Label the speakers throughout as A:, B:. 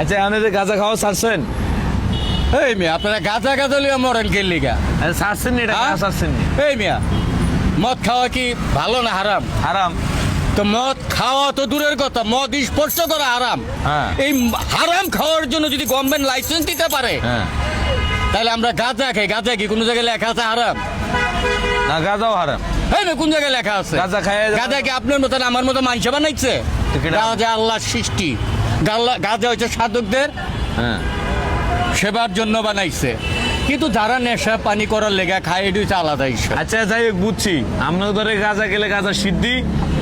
A: আচ্ছা আপনি যে গাঁজা খাওয়া ছাড়ছেন?
B: এই মিয়া আপনারা গাঁজা গাঁজা লিয়া মরেন কে লিগা?
A: ছাড়ছেন নি? এটা
B: হ্যাঁ?
A: ছাড়ছেন নি?
B: এই মিয়া মদ খাওয়া কি ভালো না হারাম?
A: হারাম।
B: তো মদ খাওয়া তো দূরের কথা, মদ স্পর্শ করা হারাম।
A: হ্যাঁ।
B: এই হারাম খাওয়ার জন্য যদি গভর্নমেন্ট লাইসেন্স দিতে পারে
A: হ্যাঁ,
B: তাহলে আমরা গাঁজা খাই। গাঁজা কি কোনো জায়গায় লেখা আছে হারাম?
A: না গাঁজাও হারাম।
B: এই না কোন জায়গায় লেখা আছে
A: গাঁজা খায়?
B: গাঁজা কি আপনার মতো না আমার মতো মানুষ বানাইছে?
A: তো কেডা?
B: গাঁজা আল্লাহর সৃষ্টি। গাঁজা হচ্ছে সাধকদের
A: হ্যাঁ।
B: সেবার জন্য বানাইছে, কিন্তু যারা নেশা পানি করার লেগা খায় এটা হচ্ছে আলাদা ইস্যু।
A: আচ্ছা যাই হোক বুঝছি, আপনার ধরে গাঁজা গেলে গাঁজা সিদ্ধি,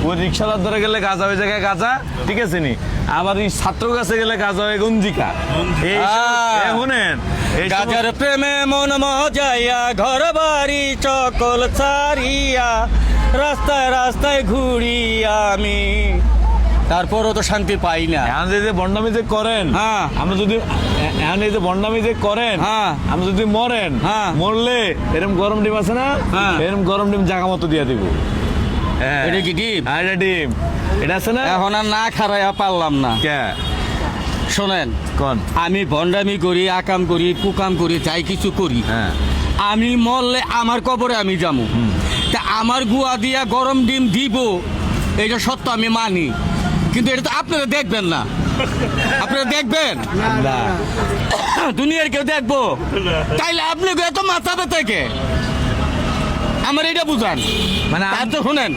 A: ওই রিক্সালার ধরে গেলে গাঁজা ওই জায়গায় গাঁজা, ঠিক আছে নি? আবার এই ছাত্র কাছে গেলে গাঁজা হয় গঞ্জিকা। এই শুনেন,
B: গাজার প্রেমে মন মজাইয়া ঘর বাড়ি চকল ছাড়িয়া রাস্তায় রাস্তায় ঘুরি আমি, তারপরও তো শান্তি পাই না।
A: এখন যে বন্ডামি যে করেন,
B: হ্যাঁ।
A: আমরা যদি এখন এই যে বন্ডামি যে করেন,
B: হ্যাঁ।
A: আমরা যদি মরেন,
B: হ্যাঁ।
A: মরলে এরকম গরম ডিম আছে না,
B: হ্যাঁ।
A: এরকম গরম ডিম জায়গা মতো দিয়ে দিব। হ্যাঁ।
B: এটা কি ডিম?
A: হ্যাঁ, এটা ডিম। এটা আছে না?
B: এখন আর না খারাইয়া পারলাম না।
A: কে?
B: শোনেন,
A: কোন?
B: আমি ভণ্ডামি করি, আকাম করি, কুকাম করি, যাই কিছু করি,
A: হ্যাঁ।
B: আমি মরলে আমার কবরে আমি যাবো। তা আমার গুয়া দিয়া গরম ডিম দিব, এটা সত্য আমি মানি, কিন্তু এটা তো আপনারা দেখবেন না। আপনারা দেখবেন
A: না।
B: দুনিয়ার কেউ দেখবো? তাইলে আপনি এত মাথা ব্যথা কে? আমার এটা বুঝান।
A: মানে
B: তার তো শুনেন,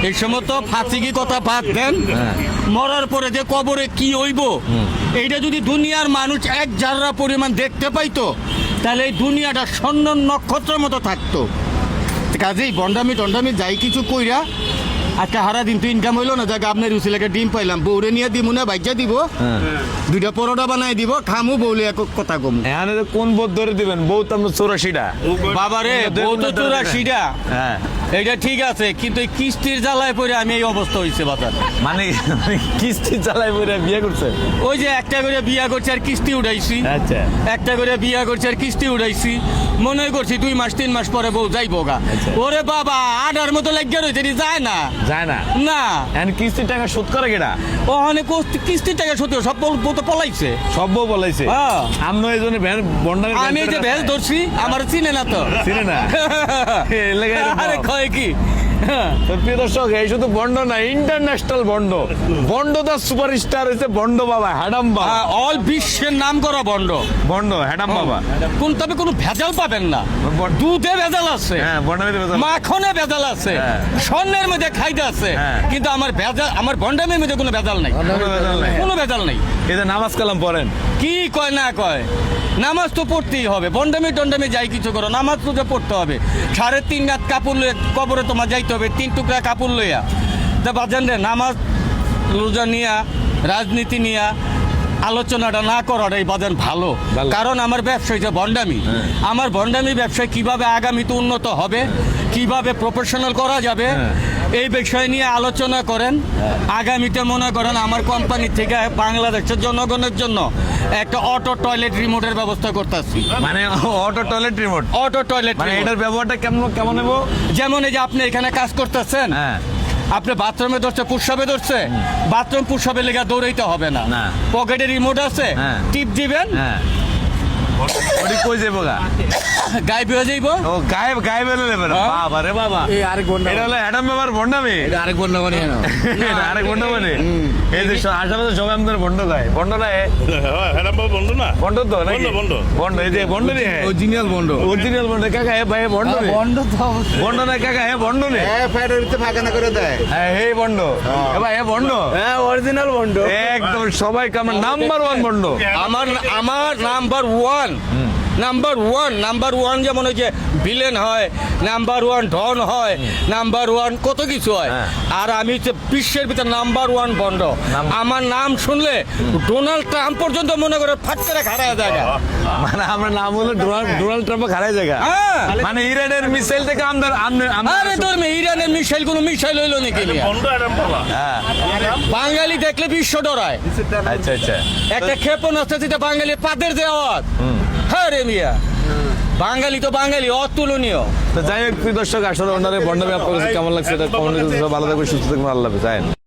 B: এই সময় তো ফাঁসিকি কথা বাদ দেন,
A: হ্যাঁ।
B: মরার পরে যে কবরে কি হইব এইটা যদি দুনিয়ার মানুষ এক জাররা পরিমাণ দেখতে পাইতো, তাহলে এই দুনিয়াটা স্বর্ণ নক্ষত্রের মতো থাকতো। কাজেই বন্ডামি টন্ডামি যাই কিছু কইরা আজকে হারা দিন তো ইনকাম হইলো না, জায়গা আপনার রুচিলাকে ডিম পাইলাম, বউরে নিয়ে দিব না বাইজা দিব,
A: হ্যাঁ।
B: দুইটা পরোটা বানাই দিব, খামু বউলে এক কথা কমু।
A: এখন এই যে কোন বোধ ধরে দিবেন? বউ তো আমরা 84টা।
B: বাবারে বউ তো 84টা,
A: হ্যাঁ।
B: এইটা ঠিক আছে, কিন্তু এই কিস্তির জ্বালায় পড়ে আমি এই অবস্থা হয়েছে বাজার।
A: মানে কিস্তি চালাই বলে বিয়ে করছেন?
B: ওই যে একটা করে বিয়া করছি আর কিস্তি উঠাইছি,
A: আচ্ছা।
B: একটা করে বিয়া করছি আর কিস্তি উঠাইছি, মনে করছি 2 মাস 3 মাস পরে বউ যাইবো গা।
A: আচ্ছা।
B: ওরে বাবা, আডার মতো লেগে রয়েছে, যায় না।
A: যায় না?
B: না,
A: এখন কিস্তির টাকা শোধ করে কেডা?
B: ওখানে কিস্তির টাকা সত্যি সব বউ তো পলাইছে।
A: সব বউ বলাইছে?
B: হ্যাঁ।
A: আমরা এই জন্য বন্ডামি
B: আমি এই যে ভেজ ধরছি, আমার চিনে না তো।
A: চিনে না? এই লেগে এরকম।
B: আরে কয় কি?
A: তো প্রিয় দর্শক, এই শুধু বন্ড না, ইন্টারন্যাশনাল বন্ড। বন্ড দা সুপারস্টার হচ্ছে বন্ড বাবা, হ্যাডাম বাবা।
B: অল বিশ্বের নাম করা বন্ড।
A: বন্ড হ্যাডাম বাবা।
B: তবে কোনো ভেজাল পাবেন না। দুধে ভেজাল আছে,
A: হ্যাঁ, বন্ডামিতে ভেজাল।
B: মাখনে ভেজাল আছে,
A: হ্যাঁ।
B: স্বর্ণের মধ্যে খাইতে আছে,
A: হ্যাঁ।
B: কিন্তু আমার বন্ডামের মধ্যে কোনো ভেজাল নাই,
A: কোনো ভেজাল নাই।
B: কোনো ভেজাল নাই।
A: এই যে নামাজ কালাম পড়েন,
B: কি কয় না কয়, নামাজ তো পড়তেই হবে। বন্ডামি টন্ডামি যাই কিছু করো, নামাজ তো যে পড়তে হবে। 3.5 রাত কাপড় লইয়া কবরে তোমার যাইতে হবে, 3 টুকরা কাপড় লইয়া। তা বাজান রে, নামাজ রোজা নিয়া, রাজনীতি নিয়া আলোচনাটা না করাটাই বাজান ভালো। কারণ আমার ব্যবসায় যে ভণ্ডামি, আমার ভণ্ডামি ব্যবসায় কিভাবে আগামীতে উন্নত হবে, কিভাবে প্রফেশনাল করা যাবে, এই বিষয় নিয়ে আলোচনা করেন। আগামীতে মনে করেন আমার কোম্পানি থেকে বাংলাদেশের জনগণের জন্য একটা অটো টয়লেট রিমোটের ব্যবস্থা করতেছি।
A: মানে auto toilet remote?
B: Auto toilet
A: মানে এটার ব্যবহারটা কেমন কেমন নেবো?
B: যেমন এই যে আপনি এখানে কাজ করতেছেন,
A: হ্যাঁ।
B: আপনি বাথরুমে ধরছে, পুষাবে ধরছে, বাথরুম পুষাবে লেগে দৌড়াইতে হবে না।
A: না।
B: পকেটে রিমোট আছে,
A: হ্যাঁ।
B: টিপ দিবেন,
A: হ্যাঁ। ওটি কই যাবো গা?
B: গায়ে বেয়ে যাইব।
A: ও গায়ে গায়ে বেরো নেবে? বাবা রে বাবা, এটা হলো অ্যাডাম বাবার বন্ডামি।
B: আরেক বন্ধ মানে
A: এটা আরেক বন্ড মানে? এই যে আশেপাশে সবাই আমাদের বন্ড গায়, বন্ড না? বন্ড না? বন্ড তো নাকি? বন্ড, এই যে বন্ড রে,
B: অরিজিনাল বন্ধ,
A: অরিজিনাল বন্ড। কাকা হে ভাই বন্ড রে?
B: বন্ধ তো
A: বন্ড না কাকা, হে বন্ড রে?
C: ফ্যাটের ভিতরে ফাঁকা না করে দেয়।
A: হ্যাঁ, হে বন্ড। এ ভাই হে বন্ড,
C: হ্যাঁ অরিজিনাল বন্ড।
A: একদম সবাই আমার নাম্বার 1 বন্ড।
B: আমার নাম্বার ওয়ান যেমন ওই যে ভিলেন হয়, নাম্বার 1 ডন হয়, নাম্বার 1 কত কিছু হয়।
A: হ্যাঁ।
B: আর আমি হচ্ছে বিশ্বের ভিতরে নাম্বার 1 বন্ড। আমার নাম শুনলে ডোনাল্ড ট্রাম্প পর্যন্ত মনে করে ফাট করে খাড়ায় জায়গা।
A: মানে আমার নাম হলো ডোনাল্ড ট্রাম্প খারাই জায়গা।
B: হ্যাঁ।
A: মানে ইরানের মিসাইল থেকে
B: আরে ধর্মে ইরানের মিসাইল কোনো মিসাইল হইলো নাকি?
A: হ্যাঁ।
B: বাঙালি দেখলে বিশ্ব ডরায়।
A: আচ্ছা আচ্ছা।
B: একটা ক্ষেপণাস্ত্র যেটা বাঙালি পাদের যে আওয়াজ, হ্যাঁ রে মিয়া, বাঙালি তো বাঙালি, অতুলনীয়।
A: তো যাই হোক প্রিয় দর্শক, আসলে ওনারে বন্ড ব্যাপার কেমন লাগছে এটা কমেন্ট করে ভালো থাকবে, সুস্থ থাকবেন, আল্লাহ হাফেজ।